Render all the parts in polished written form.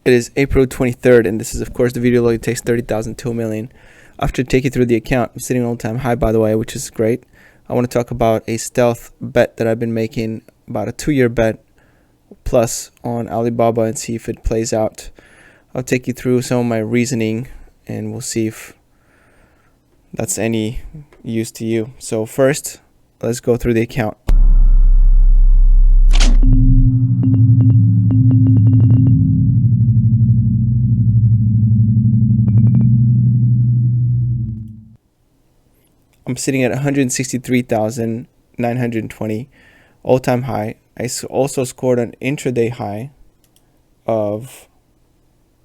It is April 23rd, and this is, of course, the video log. It takes 30,000 to a million. After taking you through the account, I'm sitting all-time high, by the way, which is great. I want to talk about a stealth bet that I've been making, about a 2-year bet plus on Alibaba, and see if it plays out. I'll take you through some of my reasoning, and we'll see if that's any use to you. So first, let's go through the account. I'm sitting at 163,920 all-time high. I also scored an intraday high of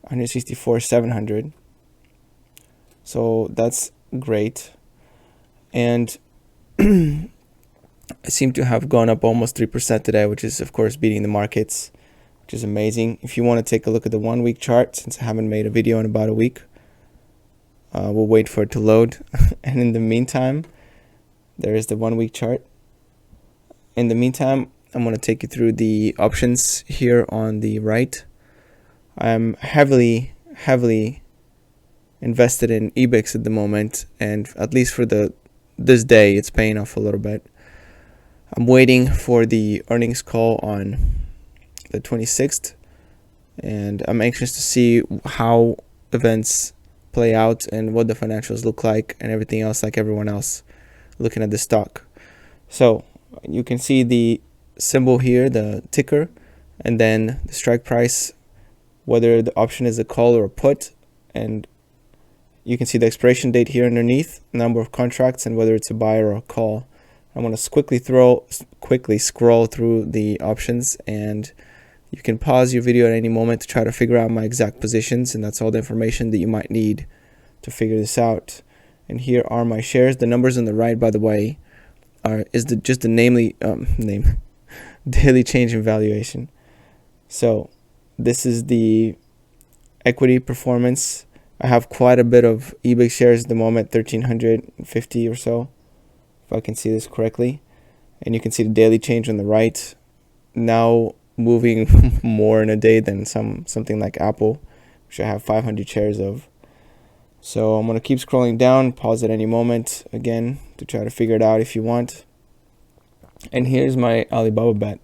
164,700. So that's great. And I seem to have gone up almost 3% today, which is, of course, beating the markets, which is amazing. If you want to take a look at the 1-week chart, since I haven't made a video in about a week, we'll wait for it to load. And in the meantime, there is the 1-week chart. In the meantime, I'm going to take you through the options here on the right. I'm heavily invested in EBIX at the moment, and at least for this day, it's paying off a little bit. I'm waiting for the earnings call on the 26th, and I'm anxious to see how events play out and what the financials look like and everything else, like everyone else looking at the stock. So you can see the symbol here, the ticker, and then the strike price, whether the option is a call or a put, and you can see the expiration date here underneath, number of contracts, and whether it's a buy or a call. I'm going to quickly scroll through the options, and you can pause your video at any moment to try to figure out my exact positions, and that's all the information that you might need to figure this out. And here are my shares. The numbers on the right, by the way, is just the daily change in valuation. So this is the equity performance. I have quite a bit of EBIX shares at the moment, 1,350 or so, if I can see this correctly. And you can see the daily change on the right, now moving more in a day than something like Apple, which I have 500 shares of. So I'm going to keep scrolling down, pause at any moment again to try to figure it out if you want. And here's my Alibaba bet,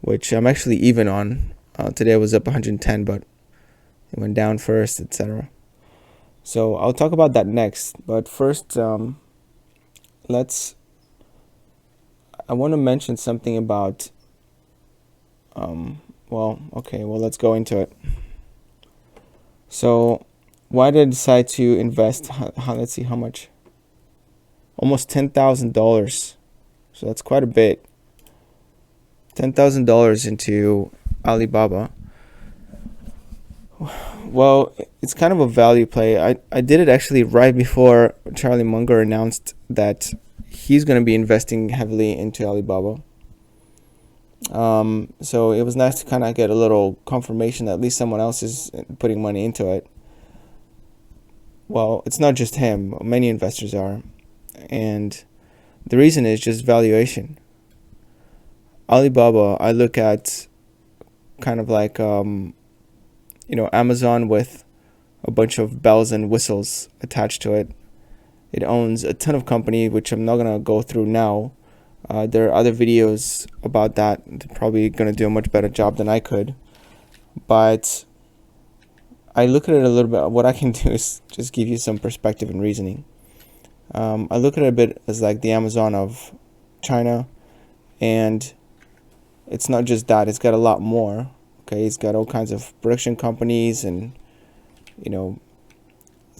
which I'm actually even on. Today I was up 110, but it went down first, etc. So I'll talk about that next. But first, I want to mention something about, let's go into it. So why did I decide to invest? Let's see how much. Almost $10,000. So that's quite a bit. $10,000 into Alibaba. Well, it's kind of a value play. I did it actually right before Charlie Munger announced that he's going to be investing heavily into Alibaba. So it was nice to kind of get a little confirmation that at least someone else is putting money into it. Well, it's not just him. Many investors are. And the reason is just valuation. Alibaba, I look at kind of like, Amazon with a bunch of bells and whistles attached to it. It owns a ton of company, which I'm not going to go through now. There are other videos about that. They're probably going to do a much better job than I could. But I look at it a little bit. What I can do is just give you some perspective and reasoning. I look at it a bit as like the Amazon of China, and it's not just that. It's got a lot more. Okay, it's got all kinds of production companies and,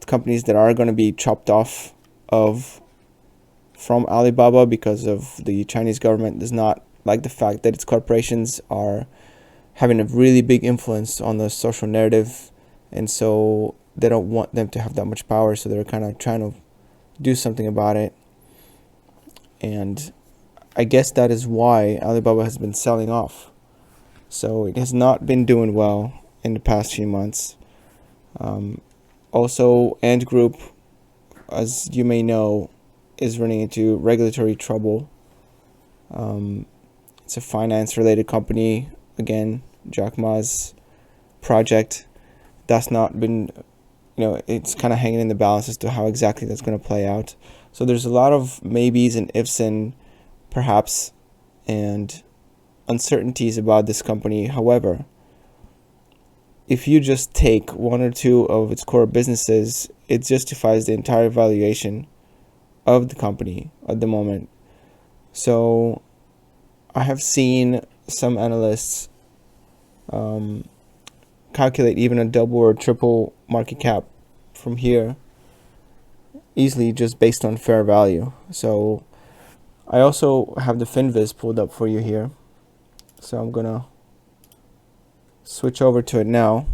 companies that are going to be chopped off from Alibaba because of the Chinese government does not like the fact that its corporations are having a really big influence on the social narrative, and so they don't want them to have that much power, so they're kind of trying to do something about it. And I guess that is why Alibaba has been selling off. So it has not been doing well in the past few months. Also, Ant Group, as you may know, is running into regulatory trouble. It's a finance-related company. Again, Jack Ma's project. That's not been, it's kind of hanging in the balance as to how exactly that's going to play out. So there's a lot of maybes and ifs and perhaps and uncertainties about this company. However, if you just take one or two of its core businesses, it justifies the entire valuation of the company at the moment. So I have seen some analysts calculate even a double or triple market cap from here easily just based on fair value. So I also have the Finviz pulled up for you here. So I'm going to switch over to it now.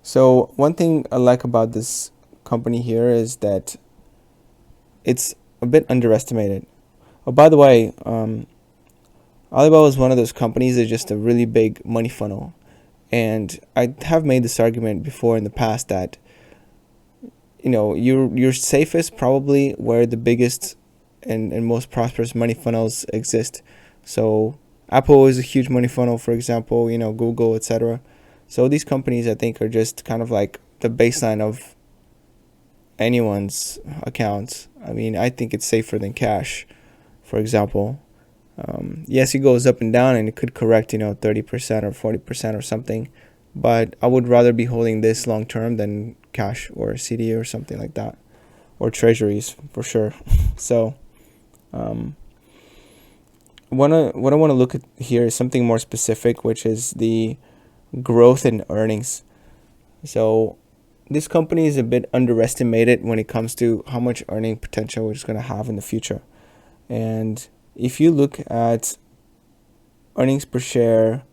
So one thing I like about this company here is that it's a bit underestimated. Oh, by the way, Alibaba is one of those companies that's just a really big money funnel. And I have made this argument before in the past that, you're safest probably where the biggest and most prosperous money funnels exist. So Apple is a huge money funnel, for example, Google, etc. So these companies, I think, are just kind of like the baseline of anyone's accounts. I mean, I think it's safer than cash, for example. Yes, it goes up and down and it could correct, 30% or 40% or something. But I would rather be holding this long term than cash or CD or something like that, or treasuries for sure. So what I want to look at here is something more specific, which is the growth in earnings. So this company is a bit underestimated when it comes to how much earning potential it's going to have in the future. And if you look at earnings per share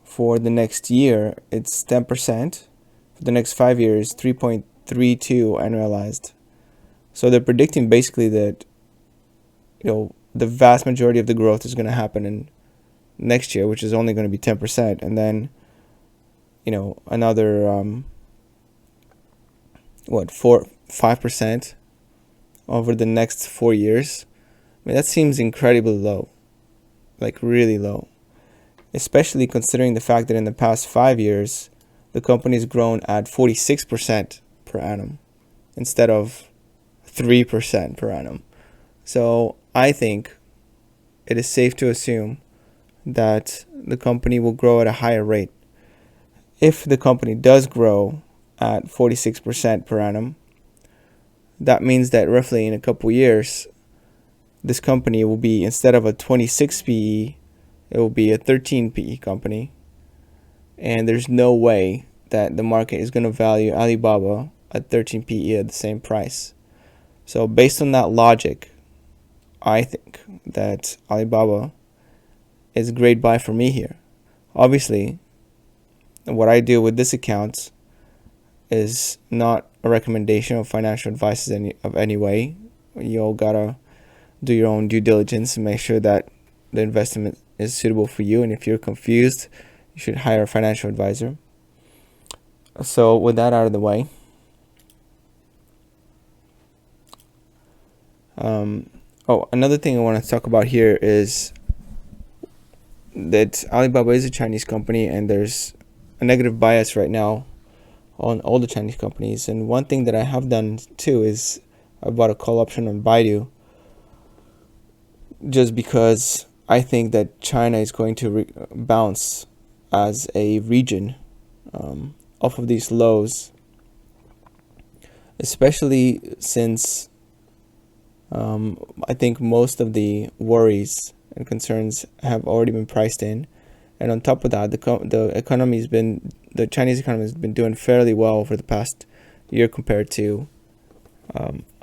for the next year, it's 10%. For the next 5 years, 3.32 annualized. So they're predicting basically that, the vast majority of the growth is going to happen in next year, which is only going to be 10%. And then, another, 5% over the next 4 years. I mean, that seems incredibly low, like really low, especially considering the fact that in the past 5 years, the company's grown at 46% per annum instead of 3% per annum. So I think it is safe to assume that the company will grow at a higher rate. If the company does grow at 46% per annum, that means that roughly in a couple years, this company will be, instead of a 26 PE, it will be a 13 PE company. And there's no way that the market is going to value Alibaba at 13 PE at the same price. So based on that logic, I think that Alibaba is a great buy for me here. Obviously, what I do with this account is not a recommendation of financial advice of any way. You all gotta do your own due diligence and make sure that the investment is suitable for you. And if you're confused, you should hire a financial advisor. So with that out of the way, another thing I want to talk about here is that Alibaba is a Chinese company and there's a negative bias right now on all the Chinese companies. And one thing that I have done too is I bought a call option on Baidu, just because I think that China is going to bounce as a region off of these lows, especially since I think most of the worries and concerns have already been priced in. And on top of that, the Chinese economy has been doing fairly well for the past year compared to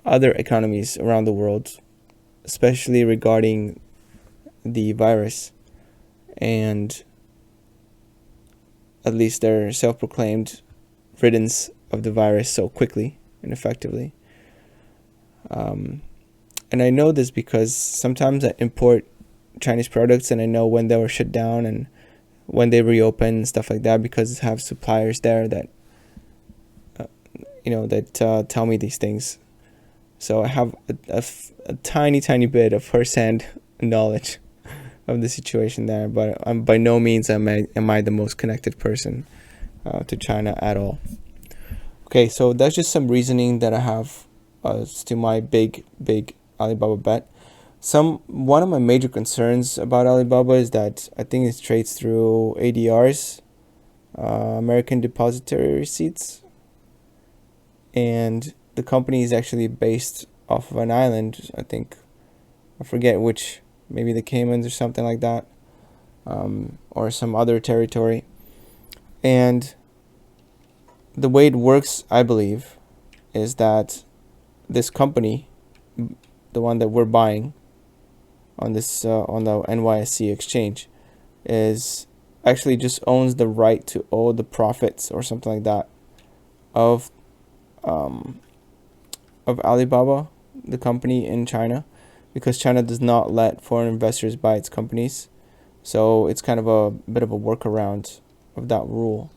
other economies around the world, especially regarding the virus, and at least their self-proclaimed riddance of the virus so quickly and effectively. And I know this because sometimes I import Chinese products and I know when they were shut down and when they reopen and stuff like that, because I have suppliers there that tell me these things. So I have a tiny bit of first-hand knowledge of the situation there. But by no means am I the most connected person to China at all. Okay, so that's just some reasoning that I have as to my big Alibaba bet. One of my major concerns about Alibaba is that I think it trades through ADRs, American Depository Receipts, and the company is actually based off of an island. I think I forget which, maybe the Caymans or something like that, or some other territory. And the way it works, I believe, is that this company, the one that we're buying on this on the NYSE exchange, is actually just owns the right to own the profits or something like that of Alibaba, the company in China, because China does not let foreign investors buy its companies. So it's kind of a bit of a workaround of that rule.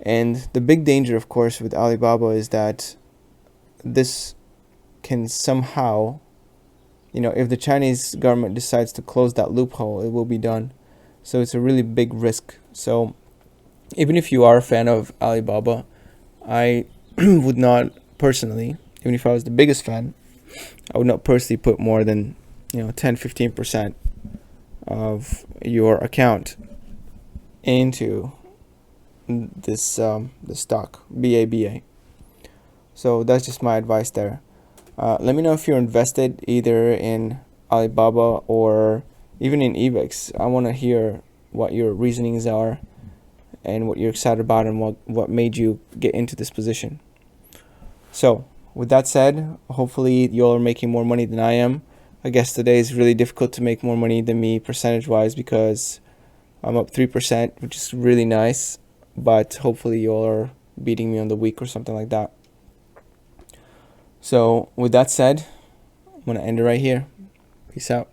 And the big danger, of course, with Alibaba is that this can somehow, if the Chinese government decides to close that loophole, it will be done. So it's a really big risk. So even if you are a fan of Alibaba, I would not personally, even if I was the biggest fan, I would not personally put more than 10-15% of your account into this stock, BABA. So that's just my advice there. Let me know if you're invested either in Alibaba or even in EVEX. I want to hear what your reasonings are and what you're excited about and what made you get into this position. So with that said, hopefully you all are making more money than I am. I guess today is really difficult to make more money than me percentage-wise because I'm up 3%, which is really nice. But hopefully you all are beating me on the week or something like that. So with that said, I'm going to end it right here. Peace out.